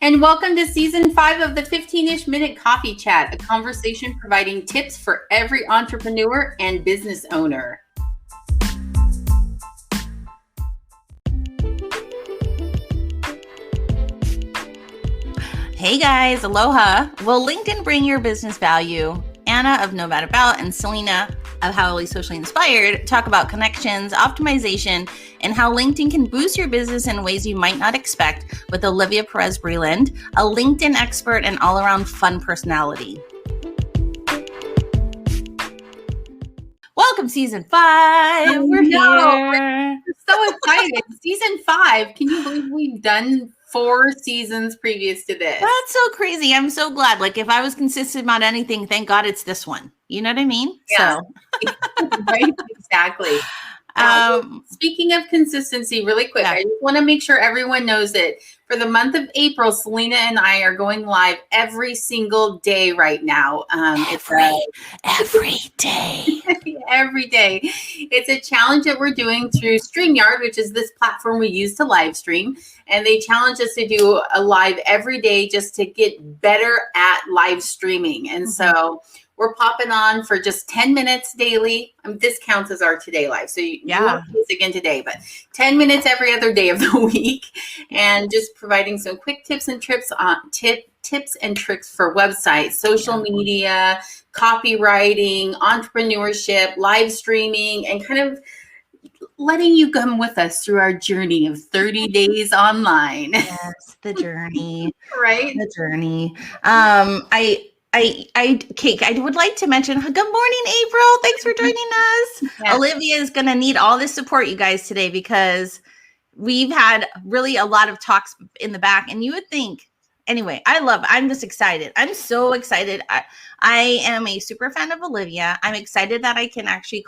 And welcome to season 5 of the 15-ish minute coffee chat, a conversation providing tips for every entrepreneur and business owner. Hey guys, aloha. Will LinkedIn bring your business value? Anna of No Bad About and Selena of How Socially Inspired talk about connections, optimization, and how LinkedIn can boost your business in ways you might not expect with Olivia Perez-Breland, a LinkedIn expert and all-around fun personality. Welcome, season 5. We're here. We're so excited. Season 5. Can you believe we've done 4 seasons previous to this? That's so crazy. I'm so glad. Like, if I was consistent about anything, thank God it's this one. You know what I mean? Yeah. So. Right? Exactly. Speaking of consistency, really quick, I just want to make sure everyone knows that for the month of April, Selena and I are going live every single day right now. Every day. Every day. It's a challenge that we're doing through StreamYard, which is this platform we use to live stream. And they challenge us to do a live every day just to get better at live streaming. And so we're popping on for just 10 minutes daily. This counts as our today live. So you won't do this again today, but 10 minutes every other day of the week. And just providing some quick tips and tricks on tips and tricks for websites, social media, copywriting, entrepreneurship, live streaming, and kind of letting you come with us through our journey of 30 days online. Yes, the journey. Right? The journey. Kate, I would like to mention, good morning, April. Thanks for joining us. Yes. Olivia is going to need all this support, you guys, today, because we've had really a lot of talks in the back, and you would think, anyway, I'm just excited. I'm so excited. I am a super fan of Olivia. I'm excited that I can actually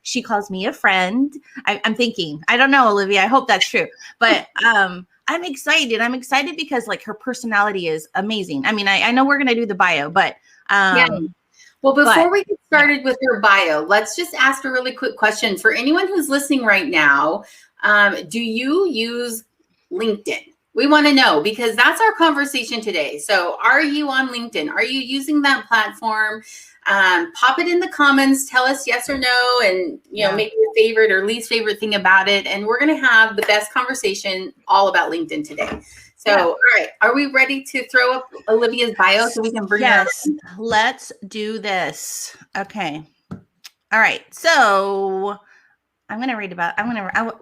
she calls me a friend. I'm thinking, I don't know, Olivia, I hope that's true. But I'm excited. I'm excited because her personality is amazing. I mean, I know we're going to do the bio, but Well, before we get started with her bio, let's just ask a really quick question for anyone who's listening right now. Do you use LinkedIn? We want to know, because that's our conversation today. So are you on LinkedIn? Are you using that platform? Pop it in the comments. Tell us yes or no, and maybe your favorite or least favorite thing about it. And we're going to have the best conversation all about LinkedIn today. So, all right, are we ready to throw up Olivia's bio so we can bring her? Yes, let's do this. Okay. All right. So I'm going to read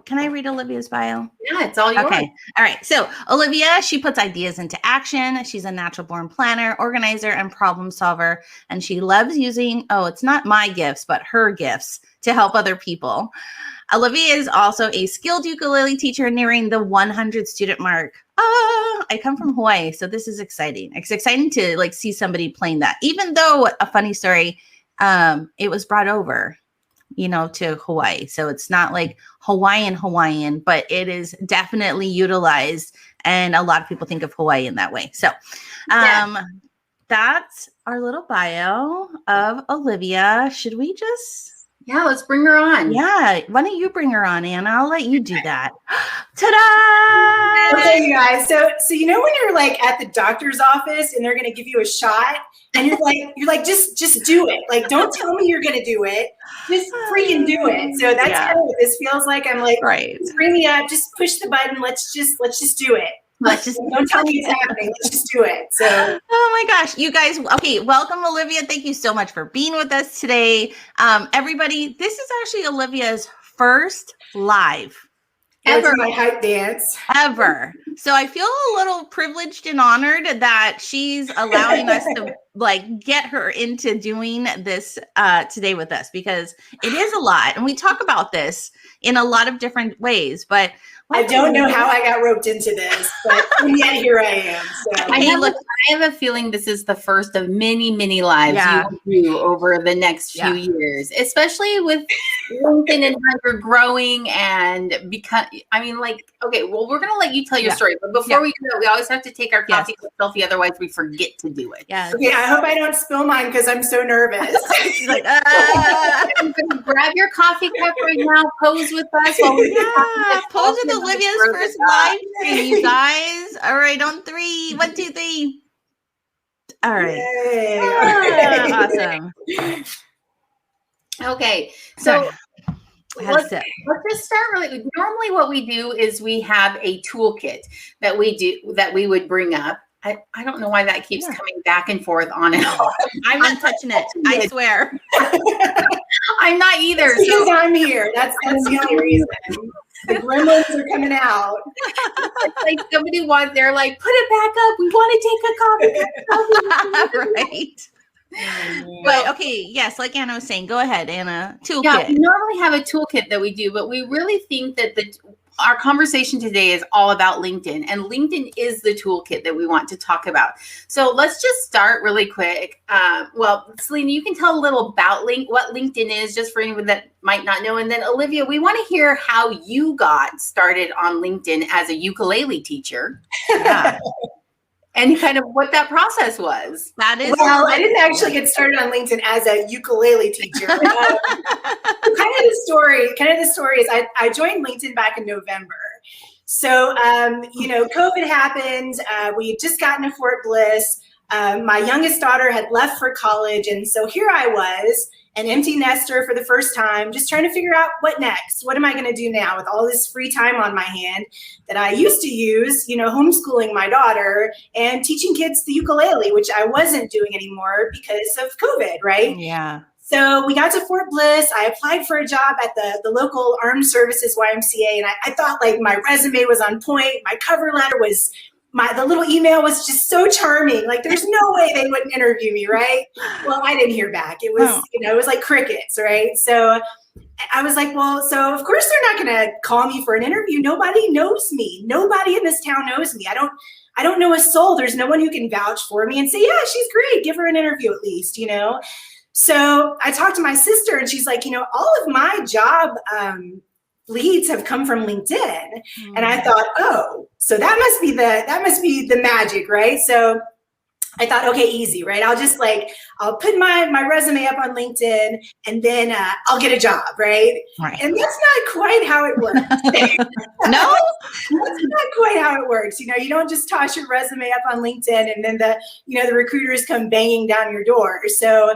can I read Olivia's bio? Yeah, it's all yours. Okay. All right. So Olivia, she puts ideas into action. She's a natural born planner, organizer, and problem solver. And she loves using, it's not my gifts, but her gifts to help other people. Olivia is also a skilled ukulele teacher nearing the 100 student mark. I come from Hawaii, so this is exciting. It's exciting to see somebody playing that, even though, a funny story, it was brought over to Hawaii. So it's not like Hawaiian, but it is definitely utilized. And a lot of people think of Hawaii in that way. So that's our little bio of Olivia. Should we just... Yeah, let's bring her on. Yeah. Why don't you bring her on, Anna? I'll let you do that. Ta-da! Okay, you guys. So when you're at the doctor's office and they're going to give you a shot and you're like, just do it. Don't tell me you're going to do it. Just freaking do it. So that's kind of what this feels like. I'm right. Just bring me up. Just push the button. Let's just do it. Don't tell me it's happening. Let's just do it. So, oh my gosh, you guys. Okay, welcome, Olivia. Thank you so much for being with us today. Everybody, this is actually Olivia's first live ever. My hype dance ever. So I feel a little privileged and honored that she's allowing us to get her into doing this today with us, because it is a lot, and we talk about this in a lot of different ways, but I don't know how I got roped into this, but yet here I am. So I have a feeling this is the first of many, many lives you will do over the next few years, especially with LinkedIn and how you're growing and okay, well, we're going to let you tell your story. But before we do that, we always have to take our coffee cup selfie. Otherwise, we forget to do it. Yes. Okay, I hope I don't spill mine because I'm so nervous. She's like, I'm going to grab your coffee cup right now, pose with us. Pose with Olivia's first live stream, you guys. All right, on 3. 1, 2, 3. All right. Awesome. Okay, so let's sip. just start really. Normally, what we do is we have a toolkit that we would bring up. I don't know why that keeps coming back and forth on and on. I'm not touching it. I swear. I'm not either. Because I'm here. That's the only reason. The gremlins are coming out. It's like somebody they're like, put it back up. We want to take a copy. Right. But okay, yes, like Anna was saying, go ahead, Anna. Toolkit. Yeah, we normally have a toolkit that we do, but we really think that our conversation today is all about LinkedIn, and LinkedIn is the toolkit that we want to talk about. So let's just start really quick. Selena, you can tell a little about what LinkedIn is, just for anyone that might not know. And then Olivia, we want to hear how you got started on LinkedIn as a ukulele teacher. Yeah. And kind of what that process was. That is I didn't actually get started on LinkedIn as a ukulele teacher. Kind of the story is I joined LinkedIn back in November. So, COVID happened. We had just gotten to Fort Bliss. My youngest daughter had left for college. And so here I was, an empty nester for the first time, just trying to figure out what next. What am I going to do now with all this free time on my hand that I used to use, homeschooling my daughter and teaching kids the ukulele, which I wasn't doing anymore because of COVID, right? Yeah. So we got to Fort Bliss. I applied for a job at the local Armed Services YMCA, and I thought like my resume was on point. My cover letter was the little email was just so charming. Like there's no way they wouldn't interview me, right? Well, I didn't hear back. It was, it was like crickets, right? So I was like, so of course they're not going to call me for an interview. Nobody knows me. Nobody in this town knows me. I don't know a soul. There's no one who can vouch for me and say, yeah, she's great. Give her an interview at least, So I talked to my sister and she's like, all of my job leads have come from LinkedIn. And I thought, so that must be the magic, right? So I thought, okay, easy, right? I'll put my resume up on LinkedIn and then I'll get a job, right? And that's not quite how it works. No? That's not quite how it works. You don't just toss your resume up on LinkedIn and then the recruiters come banging down your door. So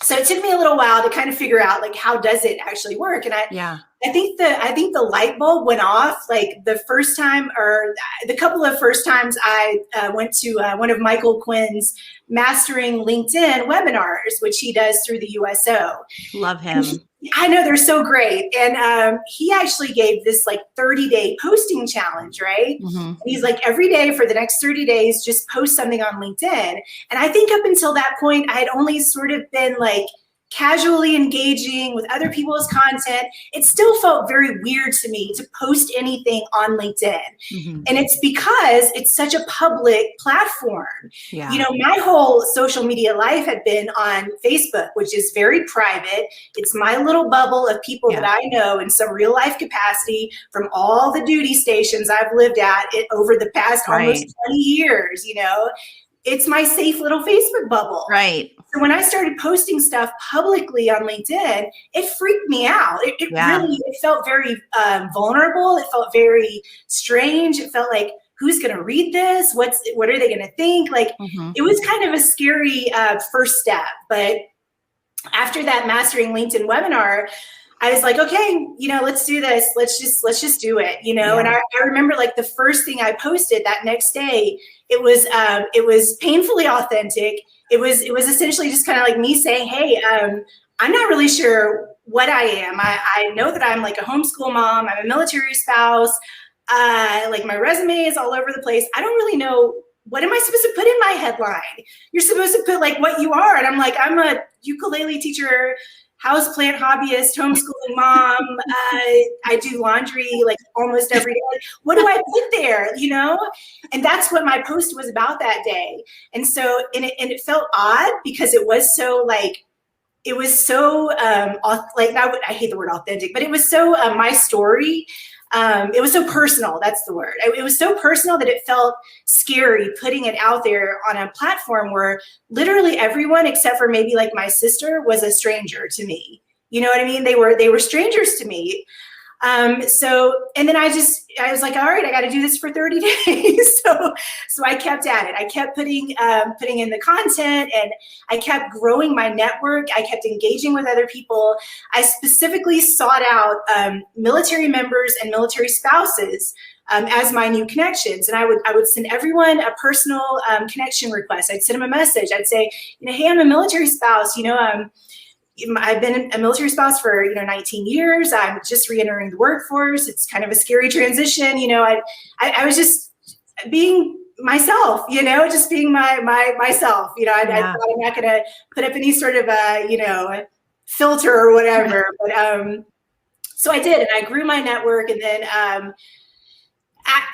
So it took me a little while to kind of figure out like how does it actually work, and I think the light bulb went off like the first time or the couple of first times I went to one of Michael Quinn's Mastering LinkedIn webinars, which he does through the USO. Love him. I know, they're so great. And he actually gave this like 30-day posting challenge, right? Mm-hmm. And he's like, every day for the next 30 days, just post something on LinkedIn. And I think up until that point, I had only sort of been like casually engaging with other people's content. It still felt very weird to me to post anything on LinkedIn. Mm-hmm. And it's because it's such a public platform. Yeah. My whole social media life had been on Facebook, which is very private. It's my little bubble of people that I know in some real life capacity from all the duty stations I've lived at over the past almost 20 years, It's my safe little Facebook bubble. Right. So when I started posting stuff publicly on LinkedIn, it freaked me out. It felt very vulnerable. It felt very strange. It felt like, who's going to read this? What are they going to think? Like, It was kind of a scary first step. But after that Mastering LinkedIn webinar, I was like, okay, let's do this. Let's just do it, And I remember like the first thing I posted that next day, it was painfully authentic. It was essentially just kind of like me saying, hey, I'm not really sure what I am. I know that I'm like a homeschool mom. I'm a military spouse. Like my resume is all over the place. I don't really know. What am I supposed to put in my headline? You're supposed to put like what you are. And I'm like, I'm a ukulele teacher, houseplant hobbyist, homeschooling mom. I do laundry like almost every day. What do I put there, And that's what my post was about that day. And so, and it felt odd because it was so like it was so like I hate the word authentic, but it was so my story. It was so personal. That's the word. It was so personal that it felt scary putting it out there on a platform where literally everyone except for maybe like my sister was a stranger to me. You know what I mean? They were strangers to me. So, and then I was like, all right, I got to do this for 30 days. So I kept at it. I kept putting in the content, and I kept growing my network. I kept engaging with other people. I specifically sought out military members and military spouses as my new connections. And I would send everyone a personal connection request. I'd send them a message. I'd say, hey, I'm a military spouse, I've been a military spouse for 19 years. I'm just re-entering the workforce. It's kind of a scary transition. I was just being myself. Just being myself. I thought I'm not going to put up any sort of a filter or whatever. But so I did, and I grew my network, and then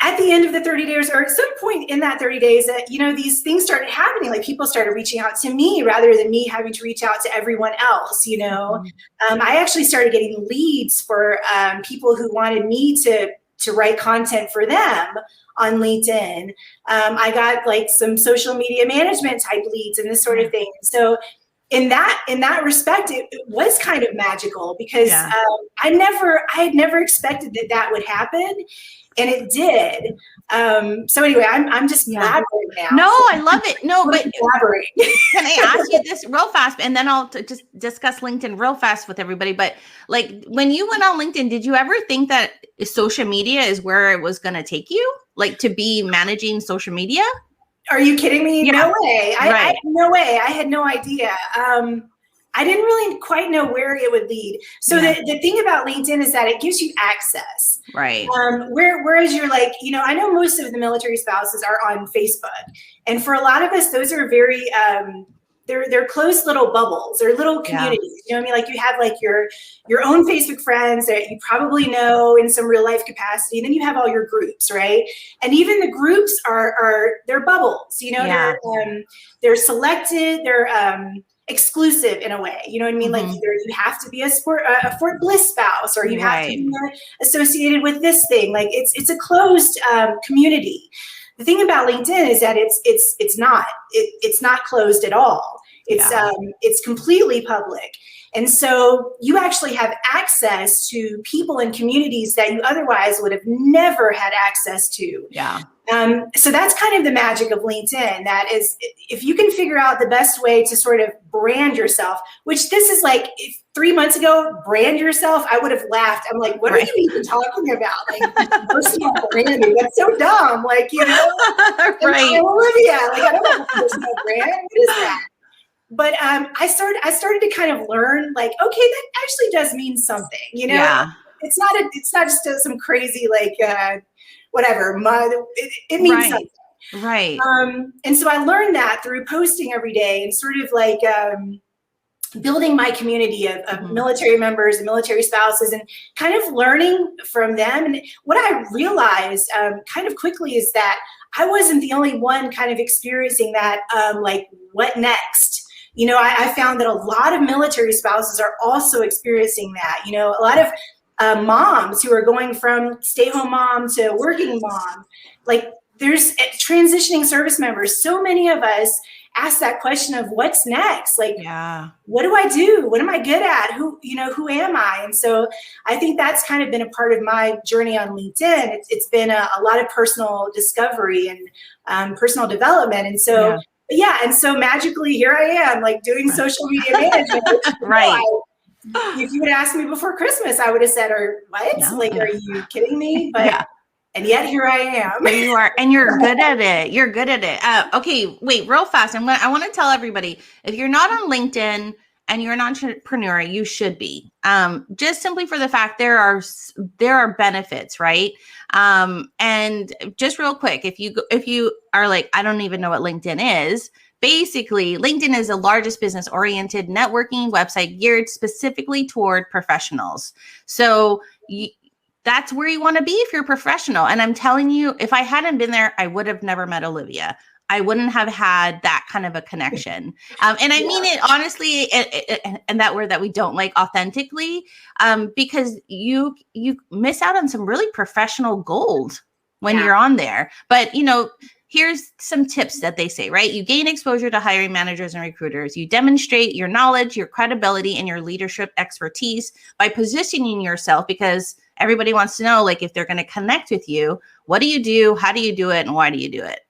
at the end of the 30 days, or at some point in that 30 days, these things started happening. Like people started reaching out to me rather than me having to reach out to everyone else. I actually started getting leads for people who wanted me to write content for them on LinkedIn. I got like some social media management type leads and this sort of thing. So in that respect, it was kind of magical because I had never expected that would happen. And it did. So anyway, I'm just blabbering now. No, I love it. No, but blabbering. Can I ask you this real fast? And then I'll just discuss LinkedIn real fast with everybody. But like when you went on LinkedIn, did you ever think that social media is where it was going to take you? Like to be managing social media? Are you kidding me? Yeah. No way. No way. I had no idea. I didn't really quite know where it would lead. So the thing about LinkedIn is that it gives you access. Right. Whereas you're like, I know most of the military spouses are on Facebook. And for a lot of us, those are very, they're close little bubbles or little communities. You know what I mean? Like you have like your own Facebook friends that you probably know in some real life capacity. And then you have all your groups, right? And even the groups they're bubbles, they're selected, they're, exclusive in a way, you know what I mean? Like either you have to be a Fort Bliss spouse, or you have to be associated with this thing. Like it's a closed community. The thing about LinkedIn is that it's not closed at all. It's completely public. And so you actually have access to people and communities that you otherwise would have never had access to. Yeah. So that's kind of the magic of LinkedIn. That is, if you can figure out the best way to sort of brand yourself, which this is like 3 months ago, brand yourself, I would have laughed. I'm like, what are you even talking about? Like personal branding, that's so dumb. Like, right. I'm Olivia. Like, I don't have a personal brand. What is that? But I started to kind of learn, like, okay, that actually does mean something, Yeah. It's not just some crazy like whatever. It means something. Right. And so I learned that through posting every day and sort of like building my community of military members and military spouses and kind of learning from them. And what I realized kind of quickly is that I wasn't the only one kind of experiencing that, like, what next? I found that a lot of military spouses are also experiencing that. A lot of moms who are going from stay-home mom to working mom. Like, there's transitioning service members. So many of us ask that question of what's next? Like, what do I do? What am I good at? Who am I? And so I think that's kind of been a part of my journey on LinkedIn. It's been a lot of personal discovery and personal development. And so, and so magically here I am, like doing social media management. Right. If you would ask me before Christmas, I would have said, "Or what? No. Like, are you kidding me?" But and yet here I am. There you are, and you're good at it. You're good at it. Okay, wait, real fast. I want to tell everybody, if you're not on LinkedIn and you're an entrepreneur, you should be. Just simply for the fact there are benefits, right? And just real quick, if you are like, I don't even know what LinkedIn is. Basically, LinkedIn is the largest business-oriented networking website geared specifically toward professionals. So that's where you want to be if you're a professional. And I'm telling you, if I hadn't been there, I would have never met Olivia. I wouldn't have had that kind of a connection. And I mean it honestly, and that word that we don't like, authentically, because you miss out on some really professional gold when you're on there. But, here's some tips that they say, right? You gain exposure to hiring managers and recruiters. You demonstrate your knowledge, your credibility, and your leadership expertise by positioning yourself, because everybody wants to know, like, if they're going to connect with you, what do you do? How do you do it? And why do you do it?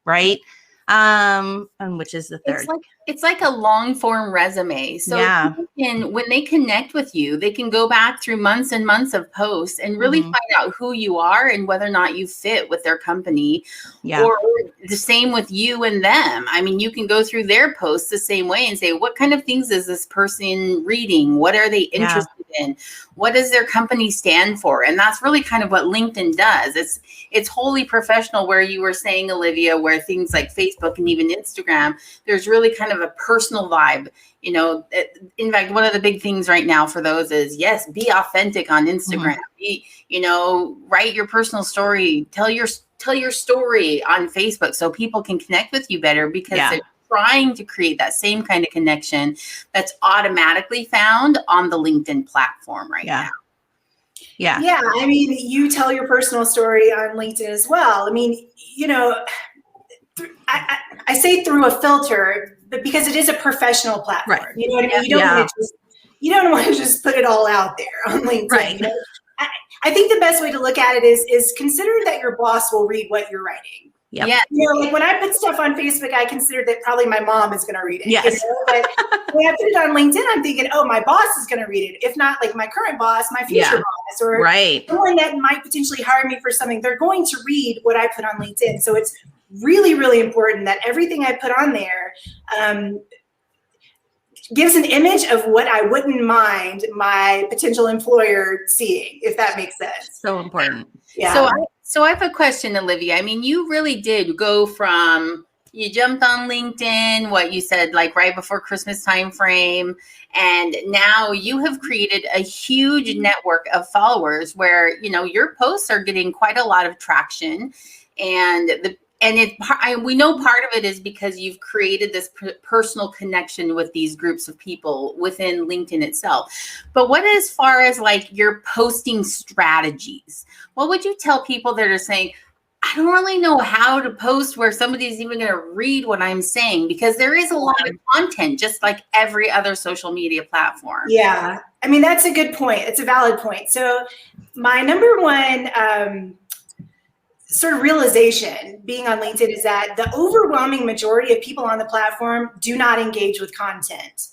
Right. And which is the third. It's like a long form resume. So when they connect with you, they can go back through months and months of posts and really find out who you are and whether or not you fit with their company, or the same with you and them. I mean, you can go through their posts the same way and say, what kind of things is this person reading? What are they interested in? What does their company stand for? And that's really kind of what LinkedIn does. It's wholly professional, where you were saying, Olivia, where things like Facebook and even Instagram, there's really kind of a personal vibe. In fact, one of the big things right now for those is, yes, be authentic on Instagram. Write your personal story, tell your story on Facebook so people can connect with you better, because they're trying to create that same kind of connection that's automatically found on the LinkedIn platform right now. Yeah. I mean, you tell your personal story on LinkedIn as well. I mean, I say through a filter, but because it is a professional platform. Right. You know what I mean? You don't want to just put it all out there on LinkedIn. Right. I think the best way to look at it is consider that your boss will read what you're writing. Yep. Yeah. Like when I put stuff on Facebook, I consider that probably my mom is going to read it. Yes. But when I put it on LinkedIn, I'm thinking, oh, my boss is going to read it. If not, like my current boss, my future boss, or someone that might potentially hire me for something, they're going to read what I put on LinkedIn. So it's really, really important that everything I put on there gives an image of what I wouldn't mind my potential employer seeing, if that makes sense. So important. Yeah. So I have a question, Olivia. I mean, you really did go from, you jumped on LinkedIn, what you said, like right before Christmas time frame, and now you have created a huge network of followers where, your posts are getting quite a lot of traction, and we know part of it is because you've created this personal connection with these groups of people within LinkedIn itself. But what, as far as like your posting strategies, what would you tell people that are saying, I don't really know how to post where somebody's even going to read what I'm saying? Because there is a lot of content, just like every other social media platform. Yeah. I mean, that's a good point. It's a valid point. So my number one sort of realization being on LinkedIn is that the overwhelming majority of people on the platform do not engage with content,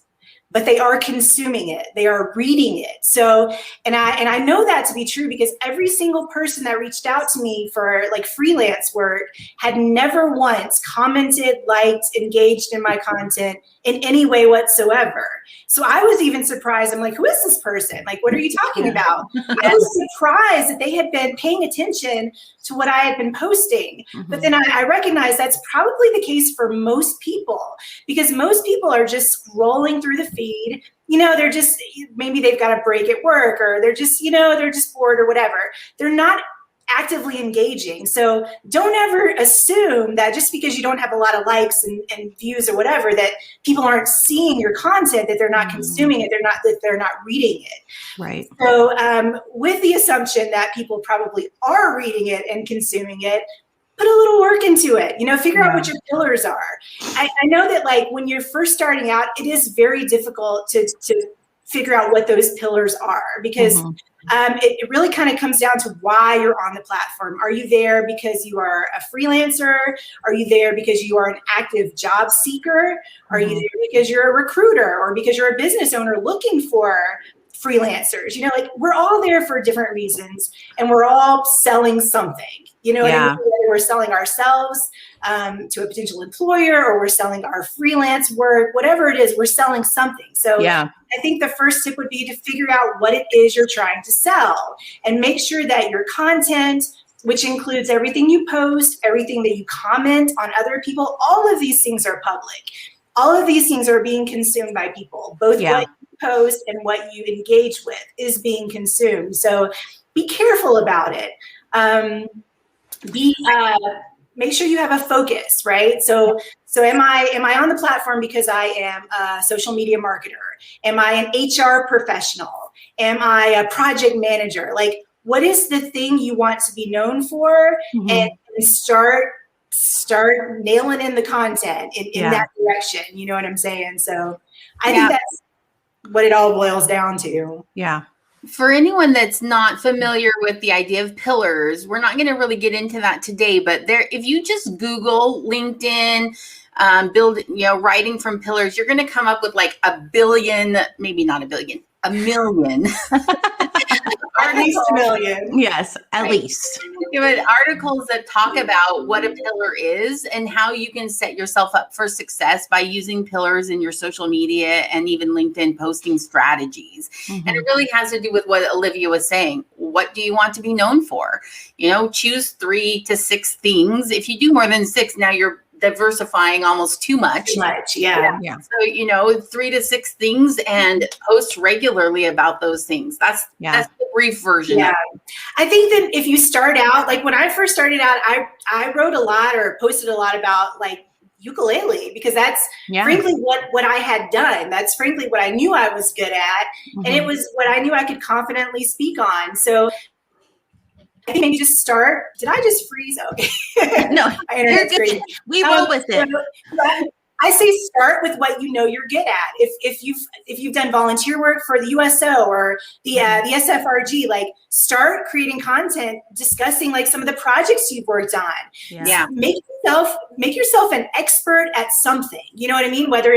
but they are consuming it. They are reading it. So, and I know that to be true because every single person that reached out to me for like freelance work had never once commented, liked, engaged in my content in any way whatsoever. So I was even surprised. I'm like, who is this person? Like, what are you talking about? I was surprised that they had been paying attention to what I had been posting. But then I recognized that's probably the case for most people, because most people are just scrolling through the feed. They're just, maybe they've got a break at work, or they're just, they're just bored or whatever. They're not actively engaging. So don't ever assume that just because you don't have a lot of likes and views or whatever, that people aren't seeing your content, that they're not consuming it, that they're not reading it. Right. So with the assumption that people probably are reading it and consuming it, put a little work into it, figure out what your pillars are. I know that like when you're first starting out, it is very difficult to figure out what those pillars are, because it really kind of comes down to why you're on the platform. Are you there because you are a freelancer? Are you there because you are an active job seeker? Are you there because you're a recruiter, or because you're a business owner looking for freelancers? Like we're all there for different reasons, and we're all selling something. What I mean? Whether we're selling ourselves to a potential employer, or we're selling our freelance work, whatever it is, we're selling something. So I think the first tip would be to figure out what it is you're trying to sell, and make sure that your content, which includes everything you post, everything that you comment on other people, all of these things are public. All of these things are being consumed by people. Both what you post and what you engage with is being consumed. So be careful about it. make sure you have a focus, right? So am I on the platform because I am a social media marketer? Am I an HR professional? Am I a project manager? Like, what is the thing you want to be known for? And start nailing in the content in that direction. You know what I'm saying? So I think that's what it all boils down to. Yeah. For anyone that's not familiar with the idea of pillars, we're not going to really get into that today, but if you just Google LinkedIn, writing from pillars, you're going to come up with like a billion, maybe not a billion, a million. At least a million. Yes, at least. Articles that talk about what a pillar is and how you can set yourself up for success by using pillars in your social media and even LinkedIn posting strategies. And it really has to do with what Olivia was saying. What do you want to be known for? Choose 3 to 6 things. If you do more than 6, now you're diversifying almost too much. Yeah. So 3 to 6 things and post regularly about those things. That's the brief version. Yeah. I think that if you start out, like when I first started out, I wrote a lot or posted a lot about like ukulele, because that's frankly what I had done. That's frankly what I knew I was good at. And it was what I knew I could confidently speak on. So I think maybe just start. Did I just freeze? Okay. No, you're good. We roll with it. I say start with what you know you're good at. If you've done volunteer work for the USO or the SFRG, like start creating content discussing like some of the projects you've worked on. Yeah. Make yourself an expert at something. You know what I mean? Whether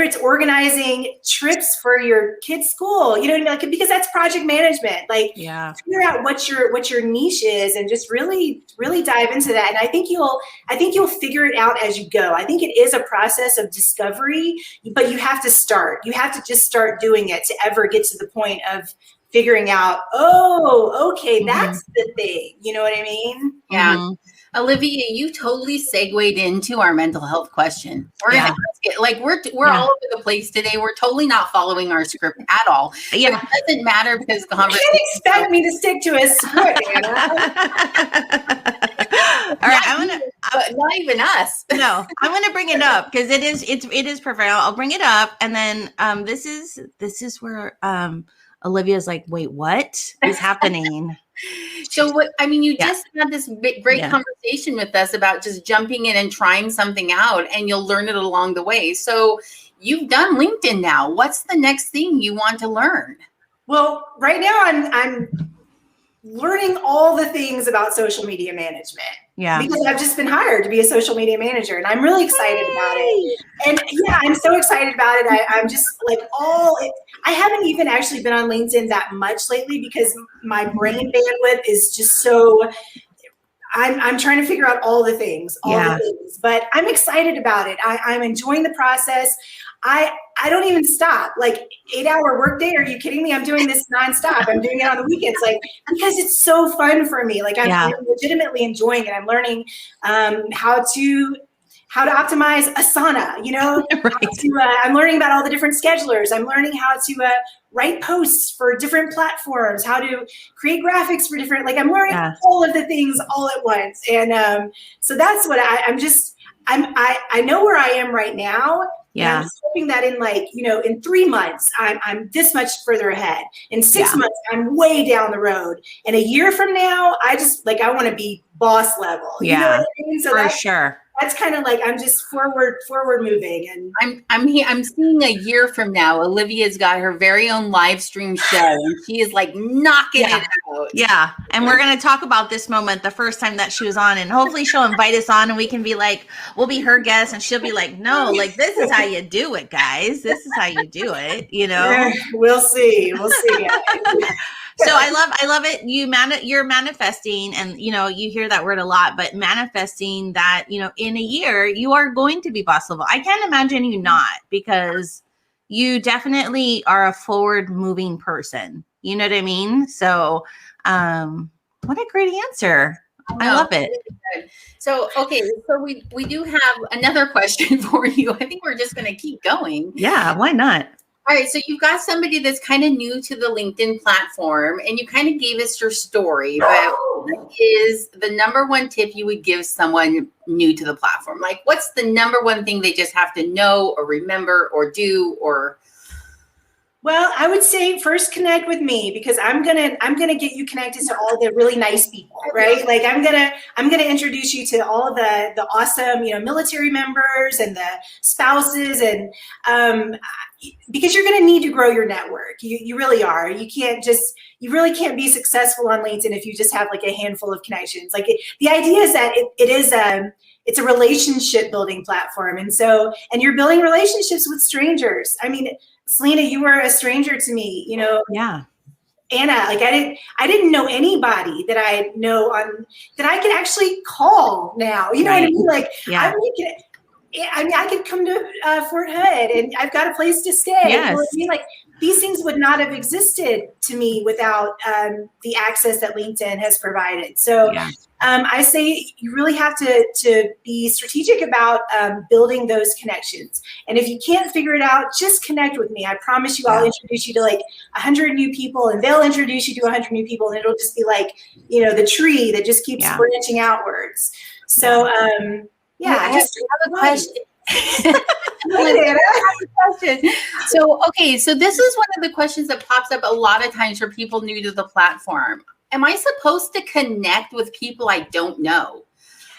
it's organizing trips for your kid's school, you know what I mean? Like, because that's project management. Like, figure out what your niche is, and just really, really dive into that. And I think you'll figure it out as you go. I think it is a process of discovery, but you have to start. You have to just start doing it to ever get to the point of figuring out, oh, okay, that's the thing. You know what I mean? Yeah. Olivia, you totally segued into our mental health question. We're gonna ask it. Like we're all over the place today. We're totally not following our script at all. Yeah, but it doesn't matter because the conversation. You can't expect me to stick to a script, Anna. All right, not even us. No, I'm gonna bring it up because it is perfect. I'll bring it up, and then this is where Olivia's like, wait, what is happening? So you just had this great conversation with us about just jumping in and trying something out, and you'll learn it along the way. So you've done LinkedIn now. What's the next thing you want to learn? Well, right now I'm learning all the things about social media management. Yeah. Because I've just been hired to be a social media manager, and I'm really excited about it. And I'm so excited about it. I'm just like I haven't even actually been on LinkedIn that much lately because my brain bandwidth is just so, I'm trying to figure out all the things, but I'm excited about it. I'm enjoying the process. I don't even stop. Like 8-hour workday. Are you kidding me? I'm doing this nonstop. I'm doing it on the weekends, like, because it's so fun for me. Like I'm legitimately enjoying it. I'm learning how to optimize Asana, right. I'm learning about all the different schedulers. I'm learning how to write posts for different platforms, how to create graphics for different, like I'm learning all of the things all at once. And so that's what I know where I am right now. Yeah. I'm just hoping that in 3 months, I'm this much further ahead. In 6 months, I'm way down the road. And a year from now, I want to be boss level. Yeah. You know what I mean? So for sure. That's kind of like I'm just forward moving, and I'm seeing a year from now. Olivia's got her very own live stream show, and she is like knocking it out. Yeah, and we're gonna talk about this moment, the first time that she was on, and hopefully she'll invite us on, and we can be like, we'll be her guest, and she'll be like, no, like this is how you do it, guys. This is how you do it. We'll see. So I love it. You're manifesting, and you hear that word a lot, but manifesting that in a year you are going to be boss level. I can't imagine you not, because you definitely are a forward moving person. You know what I mean? So what a great answer. I love it. So okay, so we do have another question for you. I think we're just going to keep going. Yeah, why not? All right, so you've got somebody that's kind of new to the LinkedIn platform, and you kind of gave us your story, but What is the number one tip you would give someone new to the platform? Like, what's the number one thing they just have to know or remember or do or? Well, I would say first connect with me, because I'm gonna get you connected to all the really nice people, right? Like I'm gonna introduce you to all of the awesome, military members and the spouses, and because you're gonna need to grow your network. You really are. You really can't be successful on LinkedIn if you just have like a handful of connections. Like the idea is that it's a relationship building platform, and you're building relationships with strangers. I mean, Selena, you were a stranger to me, Yeah. Anna, like I didn't know anybody that I know that I could actually call now. You know what I mean? Like, yeah. I could come to Fort Hood and I've got a place to stay. Yes. You know what I mean? Like, these things would not have existed to me without the access that LinkedIn has provided. So I say you really have to be strategic about building those connections. And if you can't figure it out, just connect with me. I promise you, I'll introduce you to like 100 new people, and they'll introduce you to 100 new people, and it'll just be like, the tree that just keeps branching outwards. So I have a question. So this is one of the questions that pops up a lot of times for people new to the platform. Am I supposed to connect with people I don't know?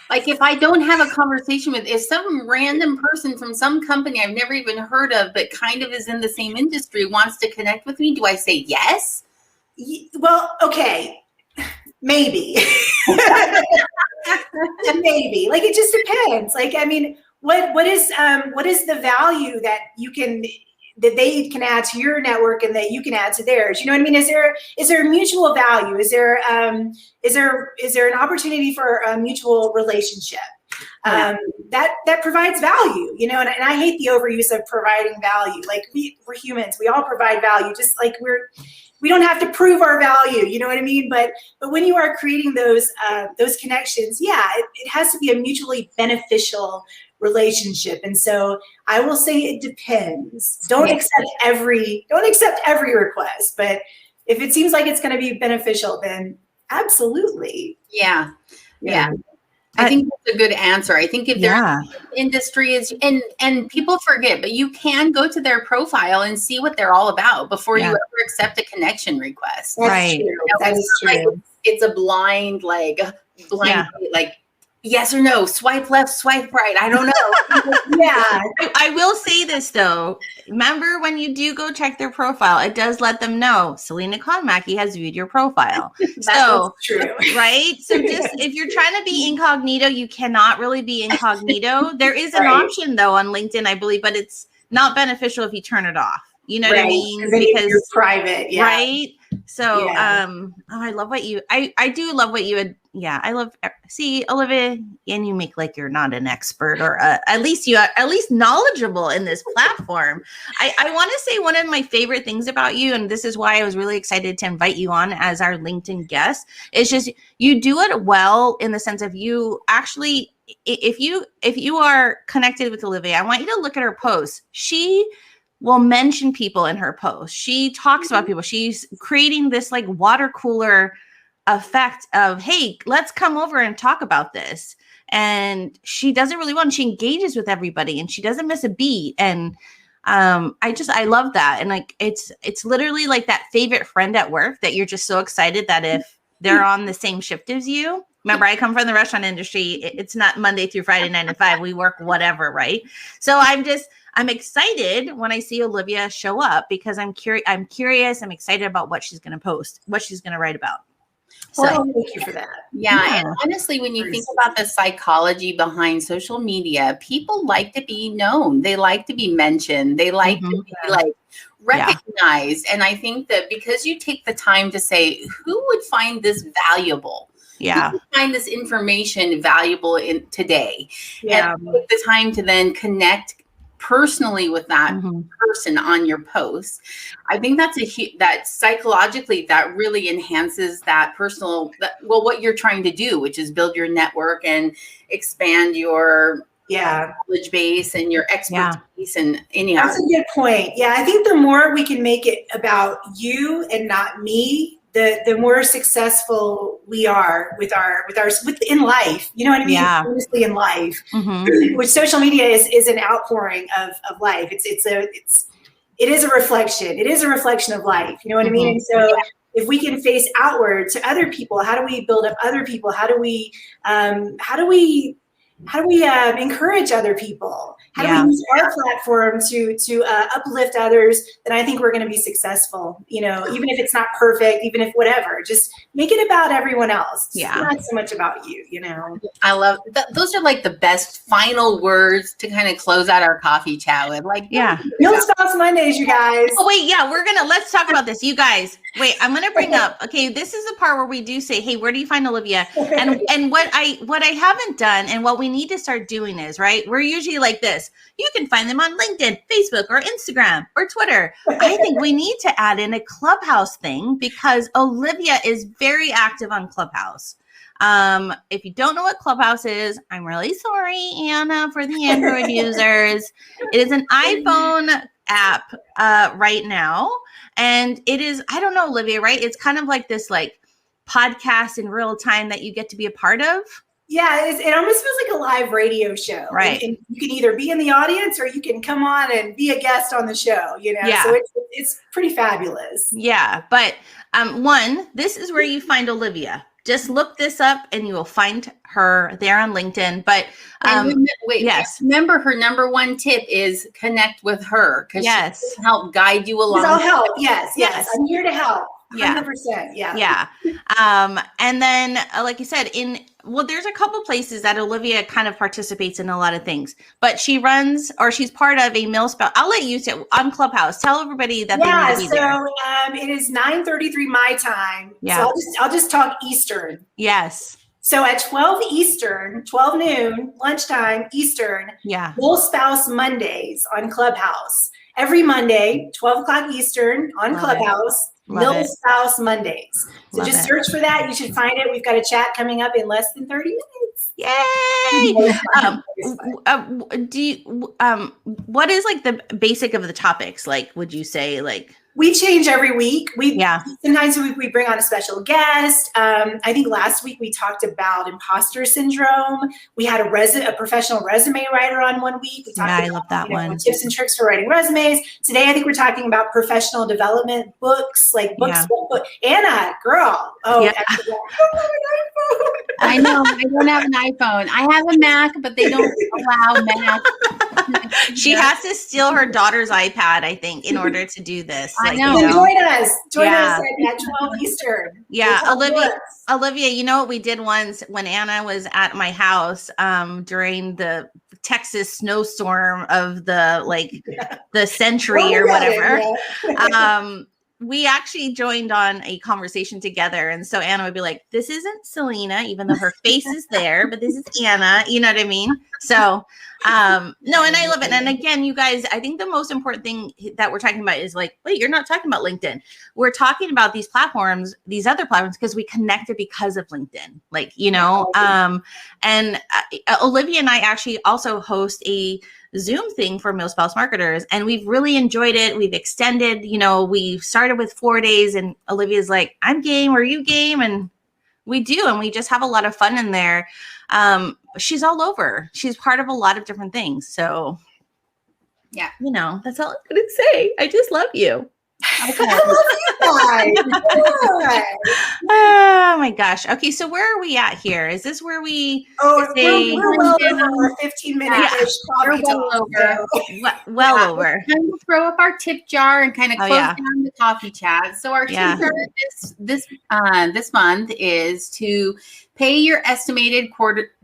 Like, if I don't have a conversation with, if some random person from some company I've never even heard of, but kind of is in the same industry, wants to connect with me, do I say yes? Well, okay, maybe. Maybe. Like, it just depends. Like, I mean, what is the value that they can add to your network and that you can add to theirs? You know what I mean? Is there a mutual value? Is there an opportunity for a mutual relationship that provides value? And I hate the overuse of providing value. Like, we're humans, we all provide value. Just like we don't have to prove our value. You know what I mean? But when you are creating those connections, it has to be a mutually beneficial relationship. And so I will say it depends. Don't accept every request, but if it seems like it's going to be beneficial, then absolutely. Yeah. I think that's a good answer. I think if their industry is, and people forget, but you can go to their profile and see what they're all about before you ever accept a connection request. That's true. That is true. Like, it's a blind, like yes or no, swipe left, swipe right. I don't know. I will say this though. Remember, when you do go check their profile, it does let them know Selena Conmackey has viewed your profile. So true. Right? So just if you're trying to be incognito, you cannot really be incognito. There is an option though on LinkedIn, I believe, but it's not beneficial if you turn it off. You know what I mean? Because you're private. Yeah. Right? So I love what I do love what you had. I love, see, Olivia, and you make like you're not an expert, or at least knowledgeable in this platform. I want to say one of my favorite things about you, and this is why I was really excited to invite you on as our LinkedIn guest, is just you do it well in the sense of you actually, if you are connected with Olivia, I want you to look at her posts. She will mention people in her posts. She talks about people. She's creating this like water cooler effect of, hey, let's come over and talk about this. And she does it really well. And she engages with everybody and she doesn't miss a beat. And I love that. And like, it's literally like that favorite friend at work that you're just so excited that if they're on the same shift as you. Remember, I come from the restaurant industry. It's not Monday through Friday, 9 to 5. We work whatever, right? So I'm excited when I see Olivia show up because I'm curious. I'm excited about what she's going to post, what she's going to write about. So thank you for that. Yeah. And honestly, when you think about the psychology behind social media, people like to be known. They like to be mentioned. They like to be like recognized. And I think that because you take the time to say, who would find this valuable? Yeah. Who would find this information valuable in today? Yeah. And take the time to then connect personally with that person on your post. I think that's that psychologically that really enhances that personal, what you're trying to do, which is build your network and expand your knowledge base and your expertise and anyhow. That's a good point. Yeah, I think the more we can make it about you and not me, the more successful we are in life. You know what I mean? Yeah. Honestly, in life, Mm-hmm. which social media is an outpouring of life. It is a reflection. It is a reflection of life. You know what I mean? And so if we can face outward to other people, how do we build up other people? How do we encourage other people? How do we use our platform to uplift others? Then I think we're going to be successful. You know, even if it's not perfect, even if whatever, just make it about everyone else. Yeah. Not so much about you. You know. I love those are like the best final words to kind of close out our coffee chat with. Like, Real Spouse Mondays, you guys. Oh wait, let's talk about this, you guys. Wait, I'm gonna bring up. Okay, this is the part where we do say, "Hey, where do you find Olivia?" And what I haven't done, and what we need to start doing is, right. We're usually like this. You can find them on LinkedIn, Facebook, or Instagram, or Twitter. I think we need to add in a Clubhouse thing because Olivia is very active on Clubhouse. If you don't know what Clubhouse is, I'm really sorry, Anna, for the Android users. It is an iPhone app right now. And it is, I don't know, Olivia, right? It's kind of like this like podcast in real time that you get to be a part of. Yeah, it almost feels like a live radio show. Right. And you can either be in the audience or you can come on and be a guest on the show, you know? Yeah. So it's pretty fabulous. Yeah. But this is where you find Olivia. Just look this up and you will find her there on LinkedIn. But remember her number one tip is connect with her because she can help guide you along. I'll help. Yes. I'm here to help. 100%. Yeah. And then, like you said, there's a couple places that Olivia kind of participates in a lot of things, but she's part of a MilSpouse. I'll let you say on Clubhouse. Tell everybody that they need to be there. It is 9:33 my time. Yeah. So I'll just talk Eastern. Yes. So at 12 Eastern, 12 noon, lunchtime Eastern, MilSpouse Mondays on Clubhouse. Every Monday, 12 o'clock Eastern on Clubhouse. MilSpouse Mondays. So just search for that. You should find it. We've got a chat coming up in less than 30 minutes. Yay! What is like the basic of the topics? Like, would you say like? We change every week. Sometimes we bring on a special guest. I think last week we talked about imposter syndrome. We had a professional resume writer on one week. We talked about, I love that one. Tips and tricks for writing resumes. Today, I think we're talking about professional development books, like books. Anna, girl. Oh, I know. I don't have an iPhone. I have a Mac, but they don't allow Mac. She has to steal her daughter's iPad, I think, in order to do this. I know. Join us. Join us at 12 Eastern. Yeah, Olivia, you know what we did once when Anna was at my house during the Texas snowstorm of the century or whatever. We actually joined on a conversation together. And so Anna would be like, this isn't Selena, even though her face is there, but this is Anna. You know what I mean? So, no, and I love it. And again, you guys, I think the most important thing that we're talking about is like, wait, you're not talking about LinkedIn. We're talking about these platforms, these other platforms, because we connected because of LinkedIn. Like, you know, and Olivia and I actually also host a Zoom thing for MilSpouse marketers, and we've really enjoyed it. We've extended, we started with 4 days, and Olivia's like, I'm game, are you game? And we do, and we just have a lot of fun in there. She's all over. She's part of a lot of different things. So yeah, that's all I'm gonna say. I just love you. Okay. I love you guys. Oh my gosh. Okay, so where are we at here? Is this where we we're well over our 15-minute-ish coffee talk. Well over. And we'll throw up our tip jar and kind of close down the coffee chat. So our tip jar this month is to pay your estimated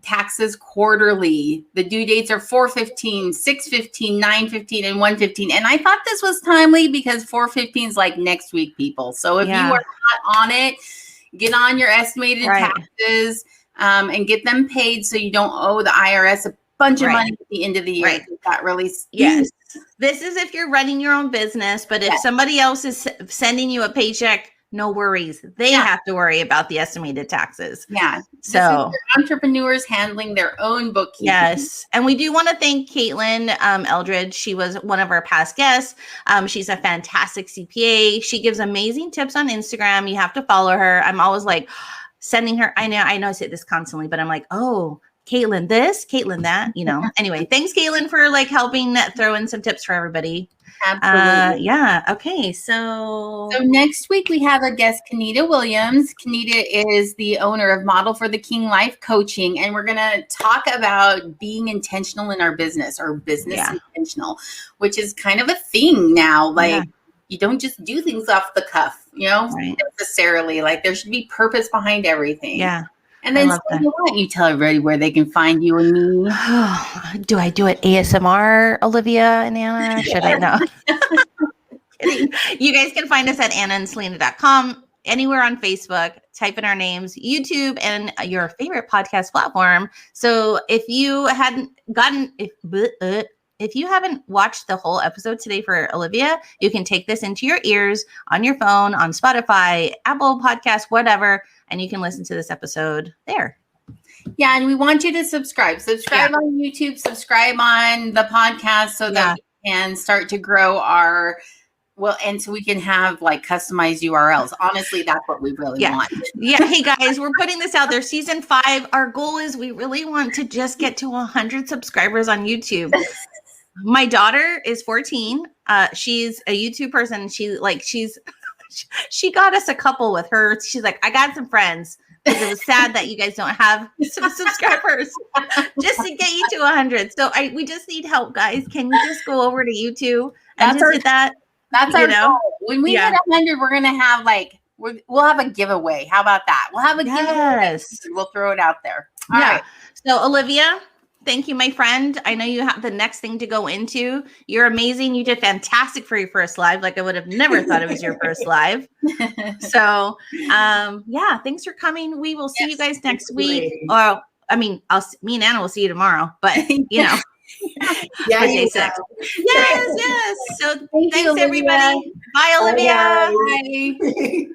taxes quarterly. The due dates are 4/15, 6/15, 9/15, and 1/15. And I thought this was timely because 4/15 is like next week, people. So if you are not on it, get on your estimated taxes and get them paid so you don't owe the IRS a bunch of money at the end of the year. That really Yes. This is if you're running your own business, but if somebody else is sending you a paycheck no worries. They have to worry about the estimated taxes. Yeah. So entrepreneurs handling their own bookkeeping. Yes. And we do want to thank Caitlin Eldridge. She was one of our past guests. She's a fantastic CPA. She gives amazing tips on Instagram. You have to follow her. I'm always like sending her. I know I say this constantly, but I'm like, oh, Caitlin this, Caitlin that, Anyway, thanks, Caitlin, for like helping throw in some tips for everybody. Absolutely. Yeah. Okay. So next week we have a guest, Kenita Williams. Kenita is the owner of Model for the King Life Coaching, and we're going to talk about being intentional in our business, or business intentional, which is kind of a thing now. Like you don't just do things off the cuff, necessarily. Like there should be purpose behind everything. Yeah. And then you tell everybody where they can find you and me. Do I do it ASMR, Olivia and Anna? Should I know? You guys can find us at annaandselena.com, anywhere on Facebook. Type in our names, YouTube, and your favorite podcast platform. So if you hadn't gotten, if you haven't watched the whole episode today for Olivia, you can take this into your ears on your phone, on Spotify, Apple Podcasts, whatever, and you can listen to this episode there. Yeah, and we want you to subscribe. Subscribe on YouTube, subscribe on the podcast so that we can start to grow and so we can have like customized URLs. Honestly, that's what we really want. Yeah. Hey guys, we're putting this out there. Season 5. Our goal is we really want to just get to 100 subscribers on YouTube. My daughter is 14. She's a YouTube person. She got us a couple with her. She's like, I got some friends. Because it was sad that you guys don't have some subscribers just to get you to 100. So we just need help, guys. Can you just go over to YouTube and just hit that? That's our goal. When we hit 100, we're going to have we'll have a giveaway. How about that? We'll have a giveaway. We'll throw it out there. All right. So Olivia, thank you, my friend. I know you have the next thing to go into. You're amazing. You did fantastic for your first live. Like I would have never thought it was your first live. So, thanks for coming. We will see you guys next week. Or, me and Anna will see you tomorrow. But Yes. So thanks, everybody. Bye, Olivia. Bye.